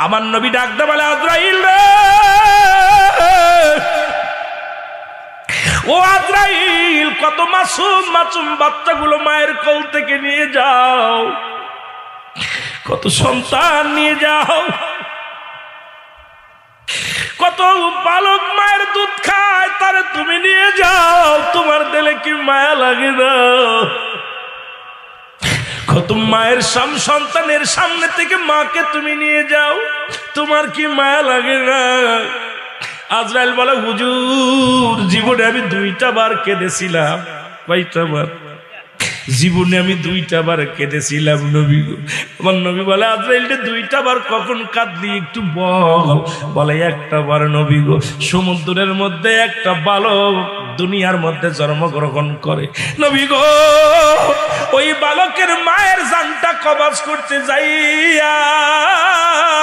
আমার নবী ডাকতে বলে, আজরাইল রে, ও আজরাইল, কত মাসুম মাসুম বাচ্চাগুলো মায়ের কোল থেকে নিয়ে যাও, কত সন্তান নিয়ে যাও, কত বালক মায়ের দুধ খায়, তারে তুমি নিয়ে যাও, তোমার দিলে কি মায়া লাগে না? কত মায়ের সন্তানের সামনে থেকে মাকে তুমি নিয়ে যাও, তোমার কি মায়া লাগে না? আজরাইল বলে, হুজুর, জীবনে আমি 2টা বার কেঁদেছিলাম। কয়টা বার? জীবনে আমি 2টা বার কেঁদেছিলাম নবী গো। আমার নবী বলে, আজরাইল, 2টা বার কখন কাঁদলি একটু বল। বলে, 1টা বার নবী গো, সমুদ্রের মধ্যে একটা বালক দুনিয়ার মধ্যে জন্মগ্রহণ করে নবী গো, ওই বালকের মায়ের জানটা কবজ করতে যাইয়া